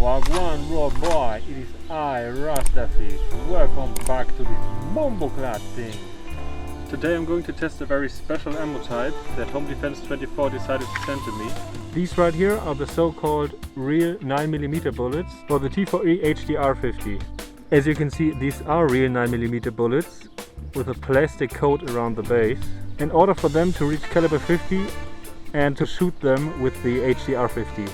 Wagwan raw boy, it is I, RastaFish. Welcome back to this bomboclad thing. Today I'm going to test a very special ammo type that Home Defense 24 decided to send to me. These right here are the so-called real 9mm bullets for the T4E HDR 50. As you can see, these are real 9mm bullets with a plastic coat around the base. In order for them to reach caliber 50 and to shoot them with the HDR 50.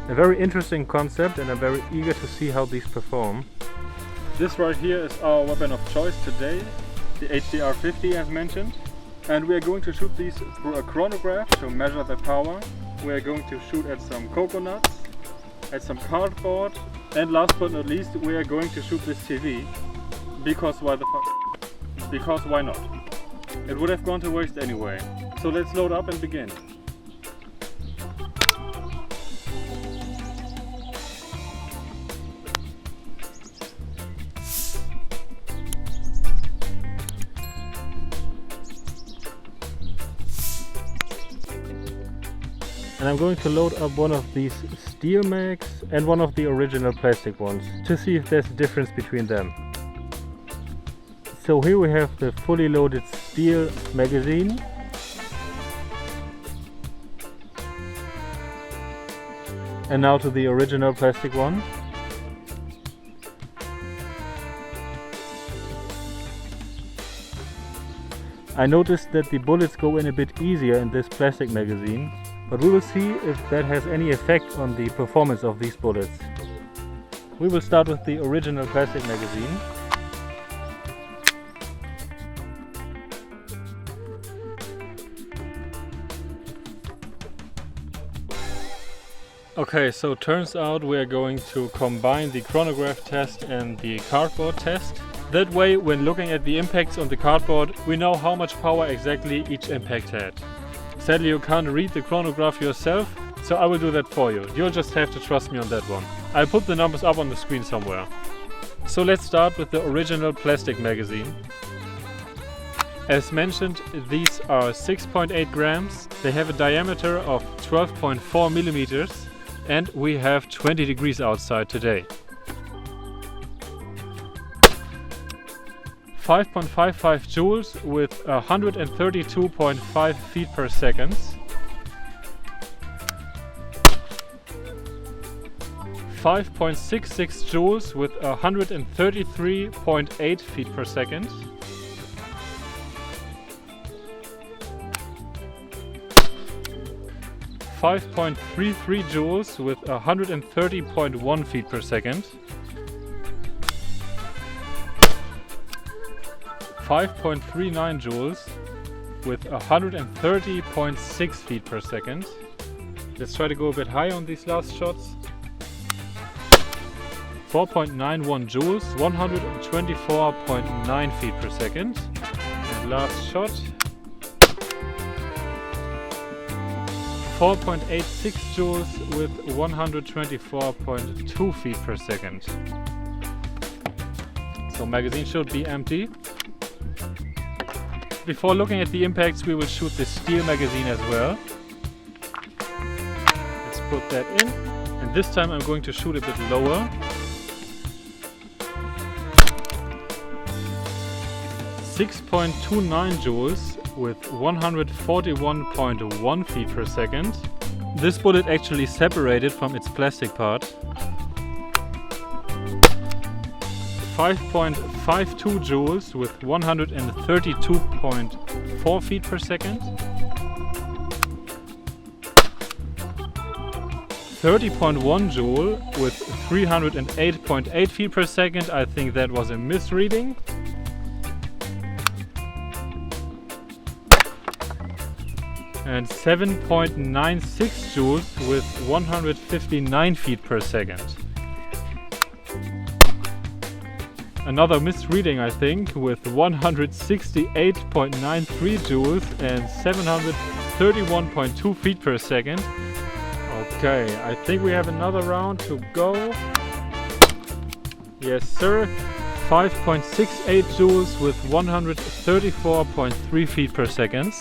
A very interesting concept, and I'm very eager to see how these perform. This right here is our weapon of choice today, the HDR 50 as mentioned. And we are going to shoot these through a chronograph to measure the power. We are going to shoot at some coconuts, at some cardboard, and last but not least we are going to shoot this TV. Because why the fuck? Because why not? It would have gone to waste anyway. So let's load up and begin. And I'm going to load up one of these steel mags and one of the original plastic ones to see if there's a difference between them. So here we have the fully loaded steel magazine. And now to the original plastic one. I noticed that the bullets go in a bit easier in this plastic magazine. But we will see if that has any effect on the performance of these bullets. We will start with the original plastic magazine. Okay, so turns out we are going to combine the chronograph test and the cardboard test. That way, when looking at the impacts on the cardboard, we know how much power exactly each impact had. Sadly, you can't read the chronograph yourself, so I will do that for you. You'll just have to trust me on that one. I'll put the numbers up on the screen somewhere. So let's start with the original plastic magazine. As mentioned, these are 6.8 grams. They have a diameter of 12.4 millimeters, and we have 20 degrees outside today. 5.55 joules with 132.5 feet per second. 5.66 joules with 133.8 feet per second. 5.33 joules with 130.1 feet per second. 5.39 joules with 130.6 feet per second. Let's try to go a bit high on these last shots. 4.91 joules, 124.9 feet per second. And last shot. 4.86 joules with 124.2 feet per second. So magazine should be empty. Before looking at the impacts, we will shoot the steel magazine as well. Let's put that in. And this time I'm going to shoot a bit lower. 6.29 joules with 141.1 feet per second. This bullet actually separated from its plastic part. 5.52 joules with 132.4 feet per second. 30.1 joule with 308.8 feet per second. I think that was a misreading. And 7.96 joules with 159 feet per second. Another misreading, I think, with 168.93 joules and 731.2 feet per second. Okay, I think we have another round to go. Yes, sir. 5.68 joules with 134.3 feet per second.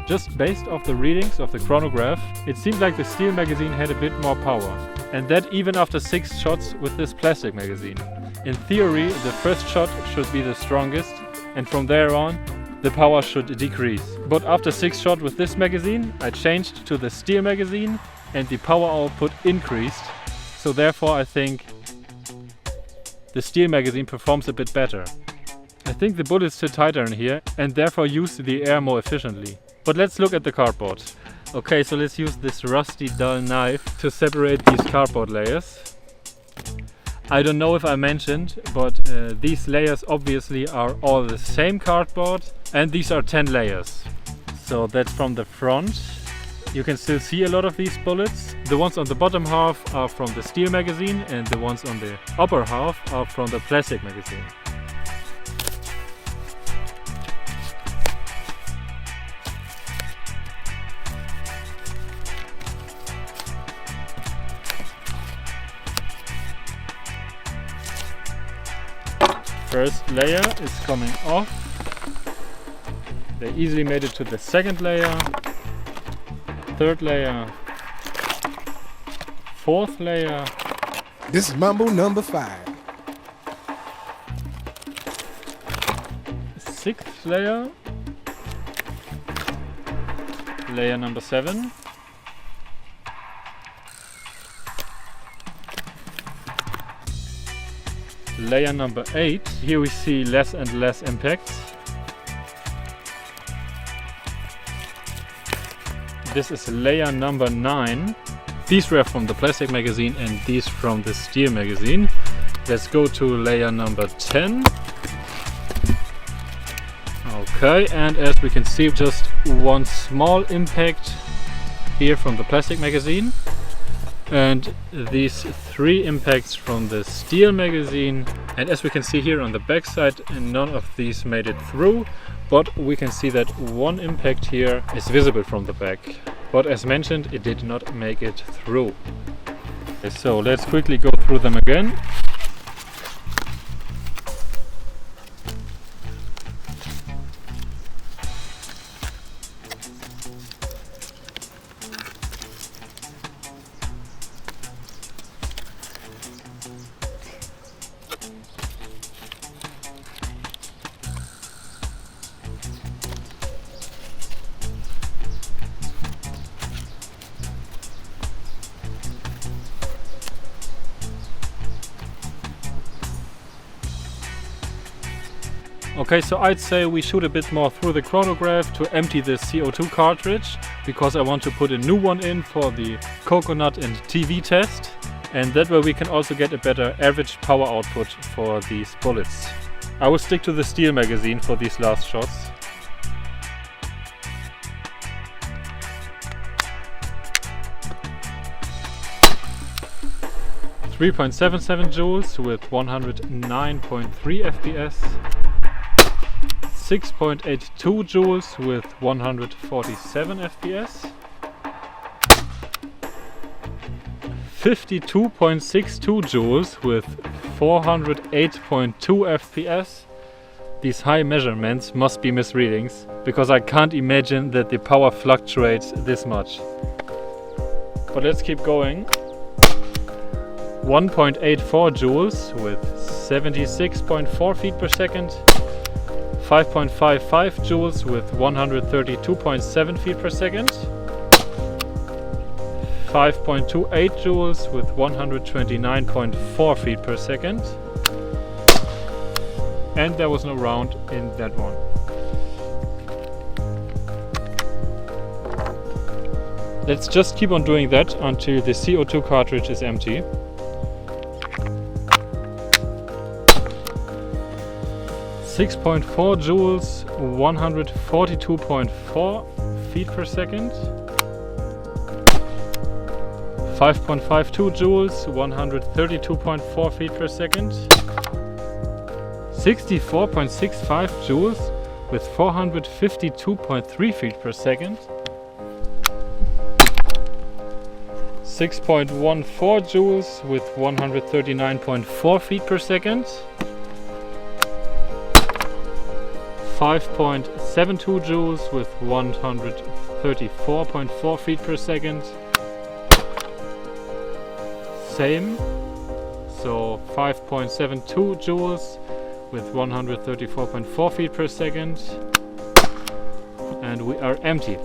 Just based off the readings of the chronograph, it seemed like the steel magazine had a bit more power. And that even after 6 shots with this plastic magazine. In theory, the first shot should be the strongest, and from there on the power should decrease. But after 6 shots with this magazine, I changed to the steel magazine and the power output increased. So therefore I think the steel magazine performs a bit better. I think the bullets sit tighter in here and therefore use the air more efficiently. But let's look at the cardboard. Okay, so let's use this rusty dull knife to separate these cardboard layers. I don't know if I mentioned, but these layers obviously are all the same cardboard, and these are 10 layers. So that's from the front. You can still see a lot of these bullets. The ones on the bottom half are from the steel magazine and the ones on the upper half are from the plastic magazine. First layer is coming off. They easily made it to the second layer, third layer, fourth layer. This is Mambo number 5. Sixth layer, layer number 7. Layer number 8, here we see less and less impacts. This is layer number 9. These were from the plastic magazine and these from the steel magazine. Let's go to layer number 10. Okay, and as we can see, just one small impact here from the plastic magazine. And these 3 impacts from the steel magazine, and as we can see here on the back side, none of these made it through, but we can see that one impact here is visible from the back, but as mentioned, it did not make it through. Okay, so let's quickly go through them again. Okay, so I'd say we shoot a bit more through the chronograph to empty the CO2 cartridge, because I want to put a new one in for the coconut and TV test, and that way we can also get a better average power output for these bullets. I will stick to the steel magazine for these last shots. .77 joules with 109.3 FPS. 6.82 joules with 147 FPS. 52.62 joules with 408.2 FPS. These high measurements must be misreadings, because I can't imagine that the power fluctuates this much. But let's keep going. 1.84 joules with 76.4 feet per second. 5.55 joules with 132.7 feet per second. 5.28 joules with 129.4 feet per second. And there was no round in that one. Let's just keep on doing that until the CO2 cartridge is empty. .4 joules, 142.4 feet per second. 5.52 joules, 132.4 feet per second. 64.65 joules with 452.3 feet per second. 6.14 joules with 139.4 feet per second. 5.72 joules with 134.4 feet per second. same. So 5.72 joules with 134.4 feet per second. And we are empty.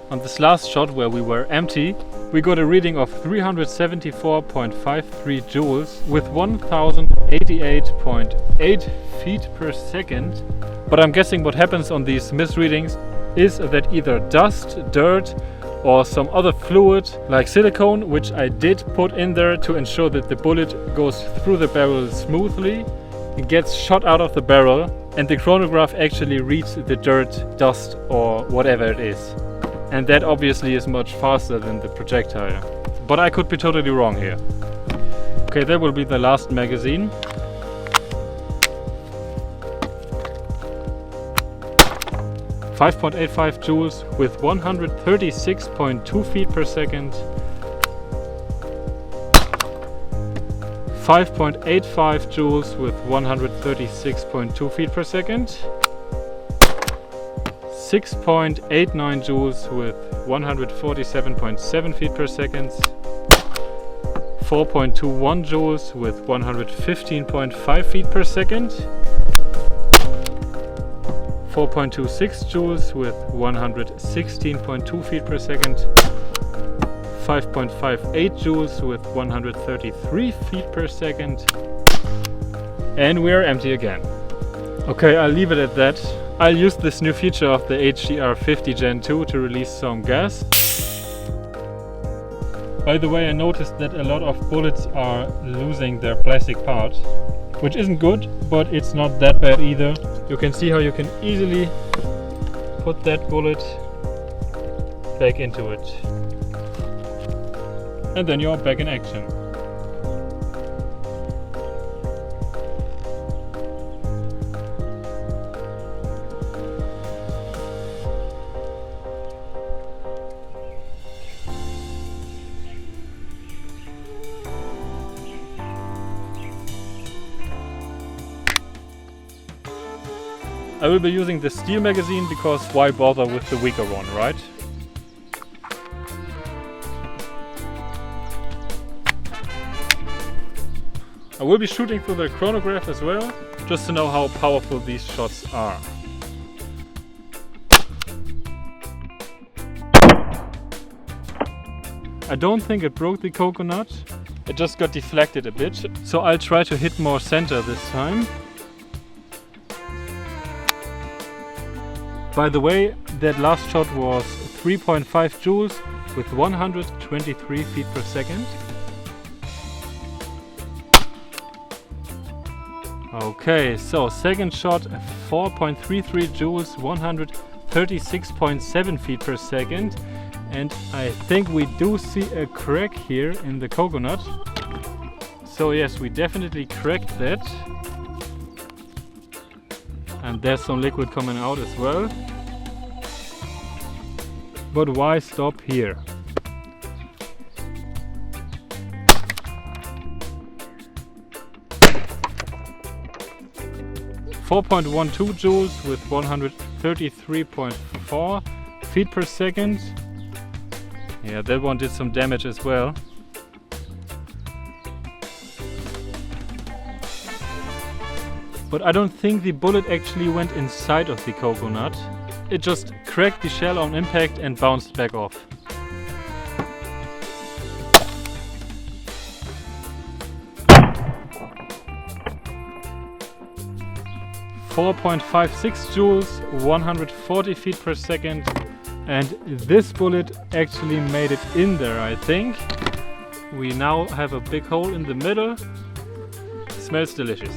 On this last shot where we were empty, we got a reading of 374.53 joules with 1088.8 feet per second. But I'm guessing what happens on these misreadings is that either dust, dirt, or some other fluid like silicone, which I did put in there to ensure that the bullet goes through the barrel smoothly, it gets shot out of the barrel, and the chronograph actually reads the dirt, dust, or whatever it is. And that obviously is much faster than the projectile. But I could be totally wrong here. Okay, that will be the last magazine. .85 joules with 136.2 feet per second. 5.85 joules with 136.2 feet per second. 6.89 joules with 147.7 feet per second. 4.21 joules with 115.5 feet per second. 4.26 joules with 116.2 feet per second. 5.58 joules with 133 feet per second. And we are empty again. Okay, I'll leave it at that. I'll use this new feature of the HDR 50 Gen 2 to release some gas. By the way, I noticed that a lot of bullets are losing their plastic part, which isn't good, but it's not that bad either. You can see how you can easily put that bullet back into it. And then you're back in action. I will be using the steel magazine because why bother with the weaker one, right? I will be shooting through the chronograph as well, just to know how powerful these shots are. I don't think it broke the coconut, it just got deflected a bit, so I'll try to hit more center this time. By the way, that last shot was 3.5 joules with 123 feet per second. Okay, so second shot 4.33 joules, 136.7 feet per second. And I think we do see a crack here in the coconut. So yes, we definitely cracked that. And there's some liquid coming out as well. But why stop here? .12 joules with 133.4 feet per second. Yeah, that one did some damage as well. But I don't think the bullet actually went inside of the coconut. It just cracked the shell on impact and bounced back off. .56 joules, 140 feet per second. And this bullet actually made it in there, I think. We now have a big hole in the middle. Smells delicious.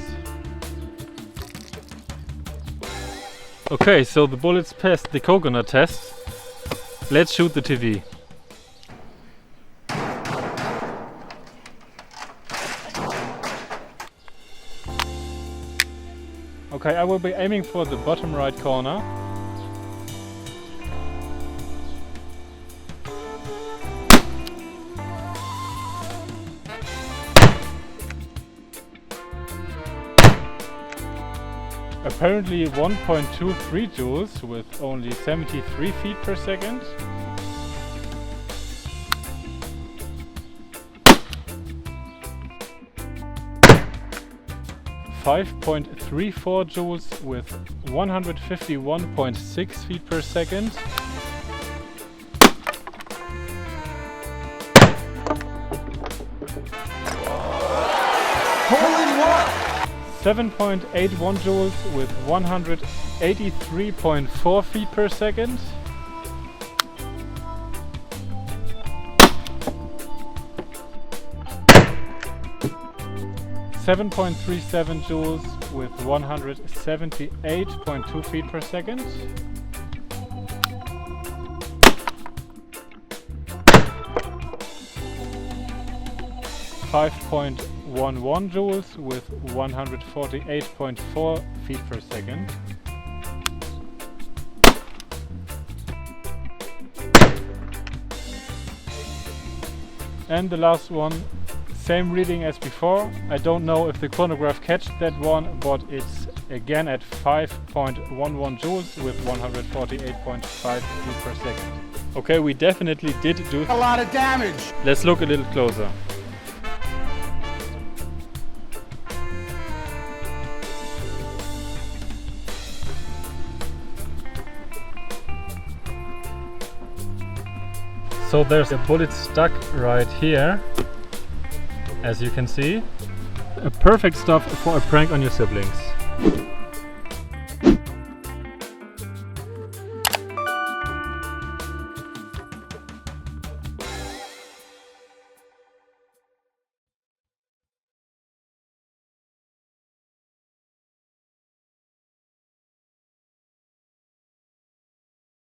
Okay, so the bullets passed the coconut test. Let's shoot the TV. Okay, I will be aiming for the bottom right corner. Apparently 1.23 joules with only 73 feet per second. 5.34 joules with 151.6 feet per second. Holy what? 7.81 joules with 183.4 feet per second. 7.37 joules with 178.2 feet per second. 5.11 joules with 148.4 feet per second. And the last one, same reading as before. I don't know if the chronograph catched that one, but it's again at 5.11 joules with 148.5 feet per second. Okay, we definitely did do A lot of damage. Let's look a little closer. So there's a bullet stuck right here, as you can see. A perfect stuff for a prank on your siblings.